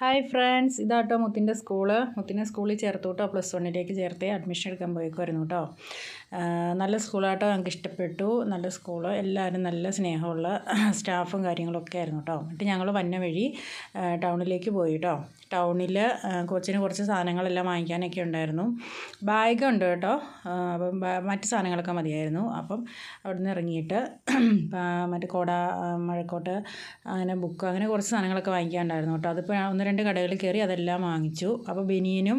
Hi friends, ഇതാട്ടോ മുത്തിൻ്റെ സ്കൂളിൽ ചേർത്തു കേട്ടോ. +1 ചേർത്തേ അഡ്മിഷൻ എടുക്കാൻ പോയേക്കുമായിരുന്നു കേട്ടോ. നല്ല സ്കൂളാട്ടോ, ഞങ്ങൾക്ക് ഇഷ്ടപ്പെട്ടു. നല്ല സ്കൂള്, എല്ലാവരും നല്ല സ്നേഹമുള്ള സ്റ്റാഫും കാര്യങ്ങളൊക്കെ ആയിരുന്നു കേട്ടോ. എന്നിട്ട് ഞങ്ങൾ വന്ന വഴി ടൗണിലേക്ക് പോയി കേട്ടോ. ടൗണിൽ കൊച്ചിന് കുറച്ച് സാധനങ്ങളെല്ലാം വാങ്ങിക്കാനൊക്കെ ഉണ്ടായിരുന്നു. ബാഗുണ്ട് കേട്ടോ, അപ്പം മറ്റ് സാധനങ്ങളൊക്കെ മതിയായിരുന്നു. അപ്പം അവിടെ നിന്ന് ഇറങ്ങിയിട്ട് മറ്റേ കുട, മഴക്കോട്ട്, അങ്ങനെ ബുക്ക്, അങ്ങനെ കുറച്ച് സാധനങ്ങളൊക്കെ വാങ്ങിക്കാനുണ്ടായിരുന്നു കേട്ടോ. അതിപ്പോൾ 1-2 കടകളിൽ കയറി അതെല്ലാം വാങ്ങിച്ചു. അപ്പോൾ ബനിയനും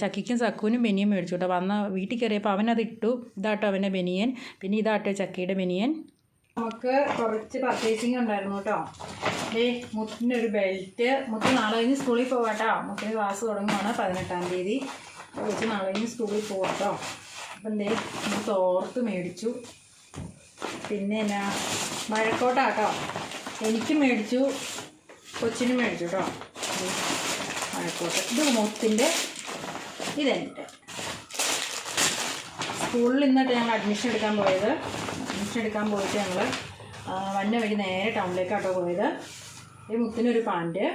ചക്കിക്കും സക്കുവിനും ബനിയൻ മേടിച്ചു കേട്ടോ. വീട്ടിൽ കയറിയപ്പോൾ അവനത് ഇട്ടു. ഇതാട്ടോ അവൻ്റെ ബനിയൻ, പിന്നെ ഇതാട്ടോ ചക്കിയുടെ ബനിയൻ. നമുക്ക് കുറച്ച് പർച്ചേസിങ് ഉണ്ടായിരുന്നു കേട്ടോ. മുത്തിനൊരു ബെൽറ്റ്. മുത്ത് നാളെ കഴിഞ്ഞ് സ്കൂളിൽ പോകാട്ടോ. മുത്തിന് ക്ലാസ് തുടങ്ങുകയാണ് 18-ാം തീയതി. കൊച്ച് നാളെ കഴിഞ്ഞ് സ്കൂളിൽ പോകാട്ടോ. അപ്പം തോർത്ത് മേടിച്ചു. പിന്നെ എന്നാ മഴക്കോട്ടാട്ടോ, എനിക്കും മേടിച്ചു, കൊച്ചിനും മേടിച്ചു കേട്ടോ. മഴക്കോട്ട് ഇത് മുത്തിൻ്റെ, ഇതെൻ്റെ. സ്കൂളിൽ നിന്നിട്ട് ഞങ്ങൾ അഡ്മിഷൻ എടുക്കാൻ പോയിട്ട് ഞങ്ങൾ വന്ന വഴി നേരെ ടൗണിലേക്കാട്ടോ പോയത്. ഈ മുത്തിനൊരു പാൻറ്റ്.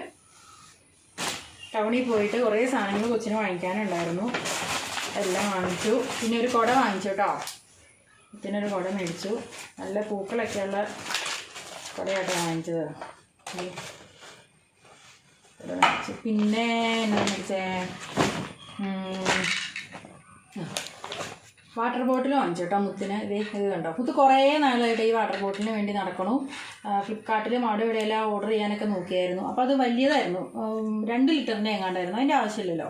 ടൗണിൽ പോയിട്ട് കുറേ സാധനങ്ങൾ കൊച്ചിന് വാങ്ങിക്കാനുണ്ടായിരുന്നു, എല്ലാം വാങ്ങിച്ചു. പിന്നെ ഒരു കുട വാങ്ങിച്ചു കേട്ടോ. മുത്തിനൊരു കുട മേടിച്ചു. നല്ല പൂക്കളൊക്കെയുള്ള കുടയാട്ടോ വാങ്ങിച്ചത്. പിന്നെ എന്താണെന്ന് വെച്ചാൽ വാട്ടർ ബോട്ടിൽ വാങ്ങിച്ചു കേട്ടോ മുത്തിന്. ഇത് കണ്ടോ, മുത്ത് കുറേ നാളായിട്ട് ഈ വാട്ടർ ബോട്ടിലിന് വേണ്ടി നടക്കണു. ഫ്ലിപ്കാർട്ടിലും അവിടെ ഇവിടെയെല്ലാം ഓർഡർ ചെയ്യാനൊക്കെ നോക്കിയായിരുന്നു. അപ്പോൾ അത് വലിയതായിരുന്നു, 2 ലിറ്ററിൻ്റെ എങ്ങാണ്ടായിരുന്നു. അതിൻ്റെ ആവശ്യമില്ലല്ലോ.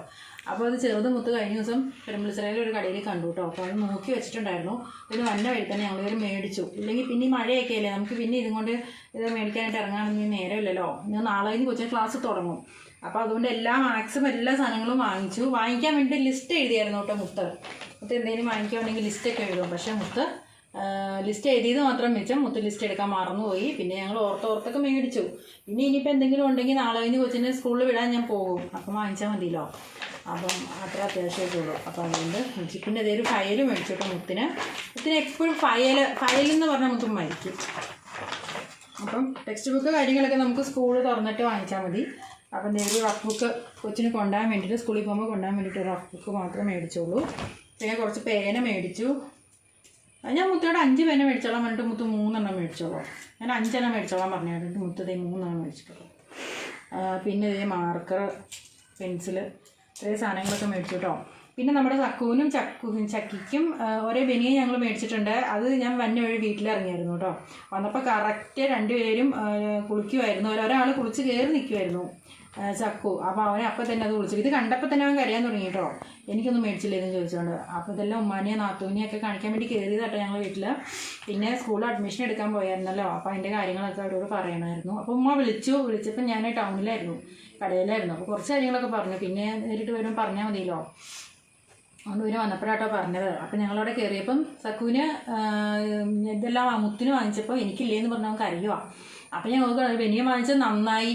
അപ്പോൾ അത് ചെറുത് മുത്ത് കഴിഞ്ഞ ദിവസം പെരുമ്പളിച്ചിറയിൽ ഒരു കടയിൽ കണ്ടു കേട്ടോ. അപ്പോൾ അത് നോക്കി വെച്ചിട്ടുണ്ടായിരുന്നു. പിന്നെ വന്ന വഴി തന്നെ ഞങ്ങളിത് മേടിച്ചു. ഇല്ലെങ്കിൽ പിന്നെ ഈ മഴയൊക്കെ അല്ലേ, നമുക്ക് പിന്നെ ഇതും കൊണ്ട് ഇത് മേടിക്കാനായിട്ട് ഇറങ്ങാനൊന്നും നേരമില്ലല്ലോ. ഞാൻ നാളെ കഴിഞ്ഞ് കൊച്ചിന് ക്ലാസ് തുടങ്ങും. അപ്പോൾ അതുകൊണ്ട് മാക്സിമം എല്ലാ സാധനങ്ങളും വാങ്ങിച്ചു. വാങ്ങിക്കാൻ വേണ്ടി ലിസ്റ്റ് എഴുതിയായിരുന്നു കേട്ടോ മുത്ത് എന്തെങ്കിലും വാങ്ങിക്കുകയാണെങ്കിൽ ലിസ്റ്റൊക്കെ എഴുതും. പക്ഷേ മുത്ത് ലിസ്റ്റ് എഴുതിയത് മാത്രം വെച്ചാൽ മുത്ത് ലിസ്റ്റ് എടുക്കാൻ മറന്നുപോയി. പിന്നെ ഞങ്ങൾ ഓർത്തൊക്കെ മേടിച്ചു. പിന്നെ ഇനിയിപ്പോൾ എന്തെങ്കിലും ഉണ്ടെങ്കിൽ നാളെ കഴിഞ്ഞ് കൊച്ചിനെ സ്കൂളിൽ വിടാൻ ഞാൻ പോകും. അപ്പം വാങ്ങിച്ചാൽ മതിയല്ലോ. അപ്പം അത്ര അത്യാവശ്യമായിട്ടുള്ളൂ. അപ്പോൾ അതുകൊണ്ട് മേടിച്ചു. പിന്നെ ഇതൊരു ഫയൽ മേടിച്ചു കേട്ടോ മുത്തിന് എപ്പോഴും ഫയലെന്ന് പറഞ്ഞാൽ മുത്തും മരിക്കും. അപ്പം ടെക്സ്റ്റ് ബുക്ക് കാര്യങ്ങളൊക്കെ നമുക്ക് സ്കൂൾ തുറന്നിട്ട് വാങ്ങിച്ചാൽ മതി. അപ്പം ഒരു റഫ് ബുക്ക് കൊച്ചിന് കൊണ്ടുപോകാൻ വേണ്ടിയിട്ട്, സ്കൂളിൽ പോകുമ്പോൾ കൊണ്ടുപോകാൻ വേണ്ടിയിട്ട് റഫ് ബുക്ക് മാത്രമേ മേടിച്ചുള്ളൂ. പിന്നെ കുറച്ച് പേന മേടിച്ചു. ഞാൻ മുത്തോടെ 5 പേന മേടിച്ചോളാം പറഞ്ഞിട്ട് മുത്ത് 3 മേടിച്ചോളൂ. ഞാൻ 5 മേടിച്ചോളാൻ പറഞ്ഞു കേട്ടിട്ട് മുത്ത് 3 മേടിച്ചിട്ടുള്ളൂ. പിന്നെ മാർക്കർ, പെൻസിൽ, ഇത്രയും സാധനങ്ങളൊക്കെ മേടിച്ചു കേട്ടോ. പിന്നെ നമ്മുടെ സക്കുവിനും ചക്കിക്കും ഒരേ ബനിയൻ ഞങ്ങൾ മേടിച്ചിട്ടുണ്ട്. അത് ഞാൻ വന്ന വഴി വീട്ടിലിറങ്ങിയായിരുന്നു കേട്ടോ. വന്നപ്പോൾ കറക്റ്റ് 2 പേരും കുളിക്കുമായിരുന്നു. ഒരാൾ കുളിച്ച് കയറി നിൽക്കുമായിരുന്നു, ചക്കു. അപ്പോൾ അവനെ അപ്പം തന്നെ അത് കുളിച്ചു. ഇത് കണ്ടപ്പോൾ തന്നെ അവൻ കരയാൻ തുടങ്ങി കേട്ടോ. എനിക്കൊന്നും മേടിച്ചില്ലേന്ന് ചോദിച്ചുകൊണ്ട്. അപ്പോൾ ഇതെല്ലാം ഉമ്മാനെയും നാത്തൂനെയൊക്കെ കാണിക്കാൻ വേണ്ടി കയറിയതാട്ടോ ഞങ്ങൾ വീട്ടിൽ. പിന്നെ സ്കൂളിൽ അഡ്മിഷൻ എടുക്കാൻ പോയായിരുന്നല്ലോ. അപ്പോൾ അതിൻ്റെ കാര്യങ്ങളൊക്കെ അവരോട് പറയണമായിരുന്നു. അപ്പോൾ ഉമ്മ വിളിച്ചപ്പോൾ ഞാൻ ടൗണിലായിരുന്നു, കടയിലായിരുന്നു. അപ്പോൾ കുറച്ച് കാര്യങ്ങളൊക്കെ പറഞ്ഞു. പിന്നെ നേരിട്ട് വരുമ്പോൾ പറഞ്ഞാൽ മതിയല്ലോ. അതുകൊണ്ട് പിന്നെ വന്നപ്പോഴാട്ടോ പറഞ്ഞത്. അപ്പം ഞങ്ങളവിടെ കയറിയപ്പം സക്കുവിന് ഇതെല്ലാം മുത്തിന് വാങ്ങിച്ചപ്പോൾ എനിക്കില്ലേന്ന് പറഞ്ഞാൽ അവൻ കരയുക. അപ്പം ഞാൻ നോക്കുക ബനിയൻ വാങ്ങിച്ചത് നന്നായി,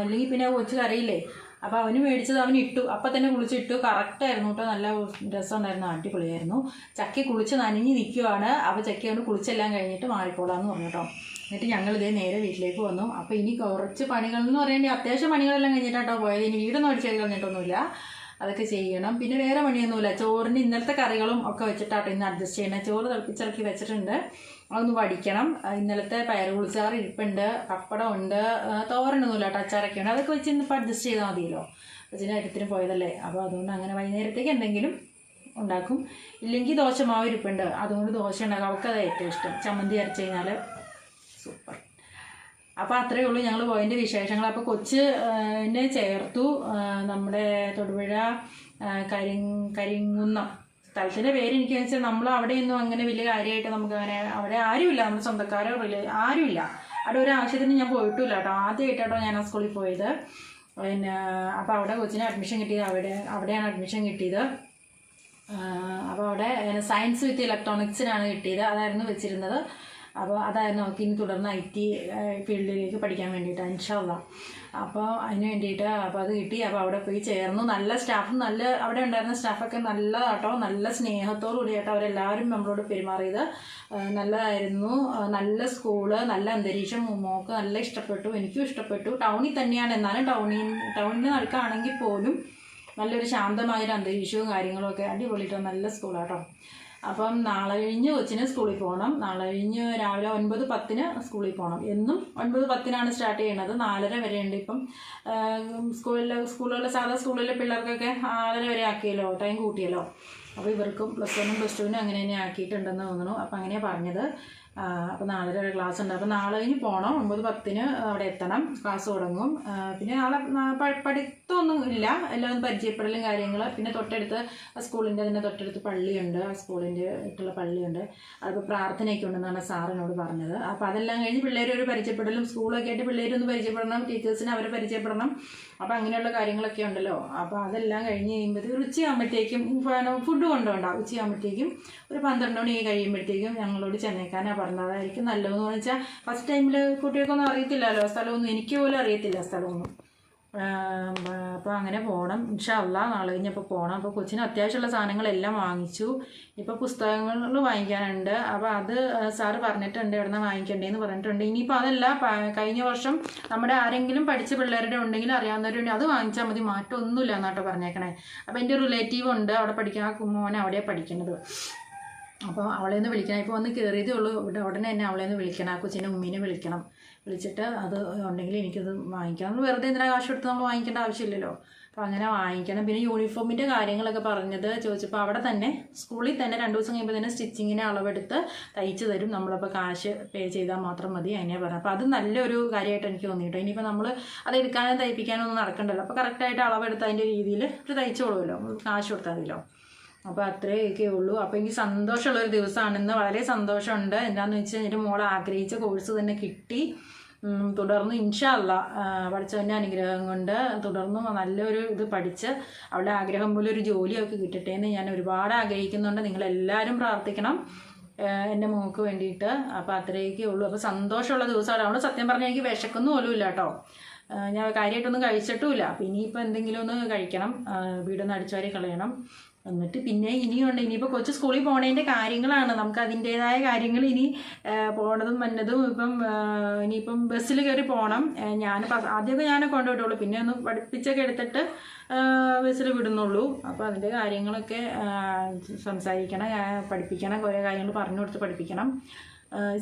അല്ലെങ്കിൽ പിന്നെ കൊച്ചു കരയില്ലേ. അപ്പോൾ അവന് മേടിച്ചത് അവന് ഇട്ടു, അപ്പം തന്നെ കുളിച്ചിട്ടു. കറക്റ്റായിരുന്നു കേട്ടോ, നല്ല രസമുണ്ടായിരുന്നു, അടിപൊളിയായിരുന്നു. ചക്കി കുളിച്ച് നനഞ്ഞ് നിൽക്കുവാണ്. അപ്പോൾ ചക്കി അവന് കുളിച്ചെല്ലാം കഴിഞ്ഞിട്ട് മാറിക്കോളാമെന്ന് പറഞ്ഞു കേട്ടോ. എന്നിട്ട് ഞങ്ങളിതേ നേരെ വീട്ടിലേക്ക് വന്നു. അപ്പോൾ ഇനി കുറച്ച് പണികളെന്ന് പറയേണ്ടി അത്യാവശ്യം പണികളെല്ലാം കഴിഞ്ഞിട്ടാട്ടോ പോയത്. ഇനി വീടൊന്നും അടിച്ചു കളഞ്ഞിട്ടൊന്നുമില്ല, അതൊക്കെ ചെയ്യണം. പിന്നെ വേറെ പണിയൊന്നുമില്ല. ചോറിന് ഇന്നലത്തെ കറികളും ഒക്കെ വെച്ചിട്ടാട്ടോ ഇന്ന് അഡ്ജസ്റ്റ് ചെയ്യണം. ചോറ് തിളപ്പിച്ചിറക്കി വെച്ചിട്ടുണ്ട്, അതൊന്ന് വടിക്കണം. ഇന്നലത്തെ പയർ പുളിച്ചാറ് ഇരിപ്പുണ്ട്, പപ്പടം ഉണ്ട്, തോരനൊന്നുമില്ല കേട്ടോ, അച്ചാറൊക്കെ ഉണ്ട്. അതൊക്കെ വെച്ച് ഇന്നിപ്പോൾ അഡ്ജസ്റ്റ് ചെയ്താൽ മതിയല്ലോ. കൊച്ചിൻ്റെ കാര്യത്തിന് പോയതല്ലേ. അപ്പോൾ അതുകൊണ്ട് അങ്ങനെ വൈകുന്നേരത്തേക്ക് എന്തെങ്കിലും ഉണ്ടാക്കും. ഇല്ലെങ്കിൽ ദോശമാവ് ഇരിപ്പുണ്ട്, അതുകൊണ്ട് ദോശ ഉണ്ടാക്കും. അവൾക്കത് ഏറ്റവും ഇഷ്ടം. ചമ്മന്തി അരച്ച് കഴിഞ്ഞാൽ സൂപ്പർ. അപ്പോൾ അത്രയേ ഉള്ളൂ ഞങ്ങൾ പോയതിൻ്റെ വിശേഷങ്ങൾ. അപ്പോൾ കൊച്ചിനെ ചേർത്തു നമ്മുടെ തൊടുപുഴ കരിങ്കുന്നം സ്ഥലത്തിൻ്റെ പേര് എനിക്ക് വെച്ചാൽ നമ്മൾ അവിടെയൊന്നും അങ്ങനെ വലിയ കാര്യമായിട്ട് നമുക്ക് അങ്ങനെ അവിടെ ആരുമില്ല, നമ്മുടെ സ്വന്തക്കാരോ ആരുമില്ല. അവിടെ ഒരു ആവശ്യത്തിന് ഞാൻ പോയിട്ടില്ല കേട്ടോ. ആദ്യമായിട്ടോ ഞാൻ ആ സ്കൂളിൽ പോയത്. പിന്നെ അപ്പോൾ അവിടെ കൊച്ചിന് അഡ്മിഷൻ കിട്ടിയത് അവിടെയാണ് അഡ്മിഷൻ കിട്ടിയത്. അപ്പോൾ അവിടെ സയൻസ് വിത്ത് ഇലക്ട്രോണിക്സിനാണ് കിട്ടിയത്, അതായിരുന്നു വെച്ചിരുന്നത്. അപ്പോൾ അതായിരുന്നു അവൾക്ക് ഇനി തുടർന്ന് IT ഫീൽഡിലേക്ക് പഠിക്കാൻ വേണ്ടിയിട്ടാണ് ഇൻഷാ അല്ലാഹ്. അപ്പോൾ അതിന് വേണ്ടിയിട്ട് അപ്പോൾ അത് കിട്ടി. അപ്പോൾ അവിടെ പോയി ചേർന്നു. നല്ല സ്റ്റാഫും അവിടെ ഉണ്ടായിരുന്ന സ്റ്റാഫൊക്കെ നല്ലതാട്ടോ, നല്ല സ്നേഹത്തോടു കൂടിയാട്ടോ അവരെല്ലാവരും നമ്മളോട് പെരുമാറിയത്. നല്ലതായിരുന്നു. നല്ല സ്കൂള്, നല്ല അന്തരീക്ഷം, മോൾക്ക് നല്ല ഇഷ്ടപ്പെട്ടു, എനിക്കും ഇഷ്ടപ്പെട്ടു. ടൗണിൽ തന്നെയാണ്, എന്നാലും ടൗണിന് നടുക്കാണെങ്കിൽ പോലും നല്ലൊരു ശാന്തമായൊരു അന്തരീക്ഷവും കാര്യങ്ങളും ഒക്കെ അടിപൊളിയിട്ടോ, നല്ല സ്കൂളാട്ടോ. അപ്പം നാളെ കഴിഞ്ഞ് കൊച്ചിന് സ്കൂളിൽ പോകണം. നാളെ കഴിഞ്ഞ് രാവിലെ 9:10 സ്കൂളിൽ പോകണം. എന്നും 9:10 സ്റ്റാർട്ട് ചെയ്യണത്. 4:30 വരെ ഉണ്ട്. ഇപ്പം സാധാ സ്കൂളിലെ പിള്ളേർക്കൊക്കെ 4:30 വരെ ആക്കിയല്ലോ, ടൈം കൂട്ടിയല്ലോ. അപ്പോൾ ഇവർക്കും +1 +2 അങ്ങനെ തന്നെ ആക്കിയിട്ടുണ്ടെന്ന് തോന്നുന്നു. അപ്പം അങ്ങനെയാണ് പറഞ്ഞത്. അപ്പോൾ 4:30 വരെ ക്ലാസ് ഉണ്ട്. അപ്പോൾ നാളെ കഴിഞ്ഞ് പോകണം. 9:10 അവിടെ എത്തണം. ക്ലാസ് തുടങ്ങും. പിന്നെ നാളെ പഠിത്തമൊന്നും ഇല്ല, എല്ലാവരും പരിചയപ്പെടലും കാര്യങ്ങൾ. പിന്നെ അതിൻ്റെ തൊട്ടടുത്ത് പള്ളിയുണ്ട്, ആ സ്കൂളിൻ്റെ ആയിട്ടുള്ള പള്ളിയുണ്ട്. അതിപ്പോൾ പ്രാർത്ഥനയൊക്കെ ഉണ്ടെന്നാണ് സാറിനോട് പറഞ്ഞത്. അപ്പോൾ അതെല്ലാം കഴിഞ്ഞ് പിള്ളേരൊരു പരിചയപ്പെടലും, സ്കൂളൊക്കെ ആയിട്ട് പിള്ളേരൊന്ന് പരിചയപ്പെടണം, ടീച്ചേഴ്സിനെ അവരെ പരിചയപ്പെടണം. അപ്പോൾ അങ്ങനെയുള്ള കാര്യങ്ങളൊക്കെ ഉണ്ടല്ലോ. അപ്പോൾ അതെല്ലാം കഴിഞ്ഞ് കഴിയുമ്പോഴത്തേക്കും ഉച്ചയാകുമ്പോഴത്തേക്കും ഫുഡ് കൊണ്ടുപോകണ്ട. ഉച്ചയാകുമ്പോഴത്തേക്കും ഒരു 12 മണി കഴിയുമ്പോഴത്തേക്കും ഞങ്ങളോട് ചെന്നൈക്കാനാണ് പറഞ്ഞത്. അതായിരിക്കും നല്ലതെന്ന് വെച്ചാൽ ഫസ്റ്റ് ടൈമിൽ കുട്ടികൾക്കൊന്നും അറിയത്തില്ലല്ലോ സ്ഥലമൊന്നും, എനിക്ക് പോലും അറിയത്തില്ല സ്ഥലമൊന്നും. അപ്പോൾ അങ്ങനെ പോകണം ഇൻഷാ അല്ലാഹ്. നാളെ കഴിഞ്ഞപ്പോൾ പോകണം. അപ്പോൾ കൊച്ചിന് അത്യാവശ്യമുള്ള സാധനങ്ങളെല്ലാം വാങ്ങിച്ചു. ഇപ്പോൾ പുസ്തകങ്ങൾ വാങ്ങിക്കാനുണ്ട്. അപ്പോൾ അത് സാറ് പറഞ്ഞിട്ടുണ്ട് എവിടെ നിന്ന് വാങ്ങിക്കേണ്ടതെന്ന് പറഞ്ഞിട്ടുണ്ട്. ഇനിയിപ്പോൾ അതല്ല, കഴിഞ്ഞ വർഷം നമ്മുടെ ആരെങ്കിലും പഠിച്ച പിള്ളേരുടെ ഉണ്ടെങ്കിൽ അറിയാവുന്നവരുണ്ടെങ്കിൽ അത് വാങ്ങിച്ചാൽ മതി, മാറ്റമൊന്നുമില്ല എന്നാട്ടോ പറഞ്ഞേക്കണേ. അപ്പോൾ എൻ്റെ റിലേറ്റീവ് ഉണ്ട് അവിടെ പഠിക്കുന്ന മോനെ, അവിടെയാണ് പഠിക്കുന്നത്. അപ്പോൾ അവളെ ഒന്ന് വിളിക്കണം. ഇപ്പോൾ വന്ന് കയറിയതേ ഉള്ളൂ. ഉടനെ തന്നെ അവളെ ഒന്ന് വിളിക്കണം, ആ കൊച്ചിൻ്റെ ഉമ്മീനെ വിളിക്കണം. വിളിച്ചിട്ട് അത് ഉണ്ടെങ്കിൽ എനിക്കത് വാങ്ങിക്കണം. നമ്മൾ വെറുതെ എന്തിനാ കാശ് കൊടുത്ത് നമ്മൾ വാങ്ങിക്കേണ്ട ആവശ്യമില്ലല്ലോ. അപ്പോൾ അങ്ങനെ വാങ്ങിക്കണം. പിന്നെ യൂണിഫോമിൻ്റെ കാര്യങ്ങളൊക്കെ ചോദിച്ചപ്പോൾ അവിടെ തന്നെ സ്കൂളിൽ തന്നെ 2 ദിവസം കഴിയുമ്പോൾ തന്നെ സ്റ്റിച്ചിങ്ങിന് അളവെടുത്ത് തയ്ച്ച് തരും. നമ്മളപ്പോൾ കാശ് പേ ചെയ്താൽ മാത്രം മതി, അങ്ങനെയാണ് പറഞ്ഞത്. അപ്പോൾ അത് നല്ലൊരു കാര്യമായിട്ട് എനിക്ക് തോന്നിയിട്ടോ. ഇനിയിപ്പോൾ നമ്മൾ അത് എടുക്കാനും തയ്പ്പിക്കാനും ഒന്നും നടക്കണ്ടല്ലോ. അപ്പോൾ കറക്റ്റായിട്ട് അളവെടുത്ത് അതിൻ്റെ രീതിയിൽ തയ്ച്ചോളുമല്ലോ, കാശ് കൊടുത്താൽ മതിയല്ലോ. അപ്പോൾ അത്രയൊക്കെ ഉള്ളൂ. അപ്പോൾ എനിക്ക് സന്തോഷമുള്ളൊരു ദിവസമാണെന്ന്, വളരെ സന്തോഷമുണ്ട്. എന്താണെന്ന് വെച്ചാൽ എൻ്റെ മോൾ ആഗ്രഹിച്ച കോഴ്സ് തന്നെ കിട്ടി. തുടർന്ന് ഇൻഷാ അല്ലാഹ് പഠിച്ചവൻ്റെ അനുഗ്രഹം കൊണ്ട് തുടർന്നും നല്ലൊരു ഇത് പഠിച്ച് അവളുടെ ആഗ്രഹം പോലെ ഒരു ജോലിയൊക്കെ കിട്ടട്ടെ എന്ന് ഞാൻ ഒരുപാട് ആഗ്രഹിക്കുന്നുണ്ട്. നിങ്ങളെല്ലാവരും പ്രാർത്ഥിക്കണം എൻ്റെ മോൾക്ക് വേണ്ടിയിട്ട്. അപ്പോൾ അത്രയൊക്കെ ഉള്ളൂ. അപ്പോൾ സന്തോഷമുള്ള ദിവസമാണ്. അവൾ സത്യം പറഞ്ഞാൽ എനിക്ക് വിശക്കൊന്നും പോലും ഇല്ല കേട്ടോ. ഞാൻ കാര്യമായിട്ടൊന്നും കഴിച്ചിട്ടുമില്ല. അപ്പോൾ ഇനിയിപ്പോൾ എന്തെങ്കിലും ഒന്ന് കഴിക്കണം, വീടൊന്ന് അടിച്ചുവാരി കളയണം. എന്നിട്ട് പിന്നെ ഇനിയുണ്ട്, ഇനിയിപ്പോൾ കൊച്ചു സ്കൂളിൽ പോണതിൻ്റെ കാര്യങ്ങളാണ്. നമുക്ക് അതിൻ്റേതായ കാര്യങ്ങൾ ഇനി പോണതും വന്നതും. ഇനിയിപ്പം ബസ്സിൽ കയറി പോകണം. ആദ്യമൊക്കെ ഞാനെ കൊണ്ടുപോയിട്ടുള്ളൂ, പിന്നെ ഒന്ന് പഠിപ്പിച്ചൊക്കെ എടുത്തിട്ട് ബസ്സിൽ വിടുന്നുള്ളൂ. അപ്പോൾ അതിൻ്റെ കാര്യങ്ങളൊക്കെ സംസാരിക്കണം, പഠിപ്പിക്കണം, കുറേ കാര്യങ്ങൾ പറഞ്ഞു കൊടുത്ത് പഠിപ്പിക്കണം.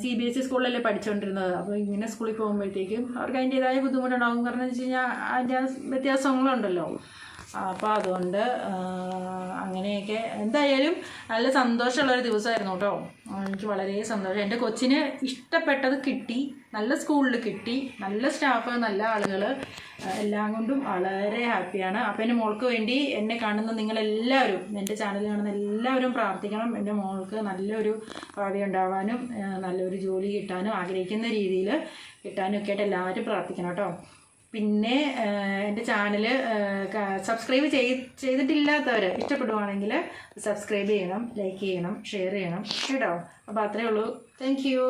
CBSE സ്കൂളിലല്ലേ പഠിച്ചുകൊണ്ടിരുന്നത്. അപ്പോൾ ഇങ്ങനെ സ്കൂളിൽ പോകുമ്പോഴത്തേക്കും അവർക്ക് അതിൻ്റേതായ ബുദ്ധിമുട്ടുണ്ടാകും. കാരണം എന്ന് വെച്ച് കഴിഞ്ഞാൽ അതിൻ്റെ വ്യത്യാസങ്ങളുണ്ടല്ലോ. അപ്പോൾ അതുകൊണ്ട് അങ്ങനെയൊക്കെ എന്തായാലും നല്ല സന്തോഷമുള്ളൊരു ദിവസമായിരുന്നു കേട്ടോ. എനിക്ക് വളരെ സന്തോഷം. എൻ്റെ കൊച്ചിന് ഇഷ്ടപ്പെട്ടത് കിട്ടി, നല്ല സ്കൂളിൽ കിട്ടി, നല്ല സ്റ്റാഫ്, നല്ല ആളുകൾ, എല്ലാം കൊണ്ടും വളരെ ഹാപ്പിയാണ്. അപ്പോൾ എൻ്റെ മോൾക്ക് വേണ്ടി എന്നെ കാണുന്ന നിങ്ങളെല്ലാവരും, എൻ്റെ ചാനൽ കാണുന്ന എല്ലാവരും പ്രാർത്ഥിക്കണം. എൻ്റെ മോൾക്ക് നല്ലൊരു ഭാവി ഉണ്ടാവാനും നല്ലൊരു ജോലി കിട്ടാനും ആഗ്രഹിക്കുന്ന രീതിയിൽ കിട്ടാനും ഒക്കെ ആയിട്ട് എല്ലാവരും പ്രാർത്ഥിക്കണം കേട്ടോ. പിന്നെ എൻ്റെ ചാനൽ സബ്സ്ക്രൈബ് ചെയ്തിട്ടില്ലാത്തവർ ഇഷ്ടപ്പെടുവാണെങ്കിൽ സബ്സ്ക്രൈബ് ചെയ്യണം, ലൈക്ക് ചെയ്യണം, ഷെയർ ചെയ്യണം കേട്ടോ. അപ്പോൾ അത്രയേ ഉള്ളൂ. Thank you.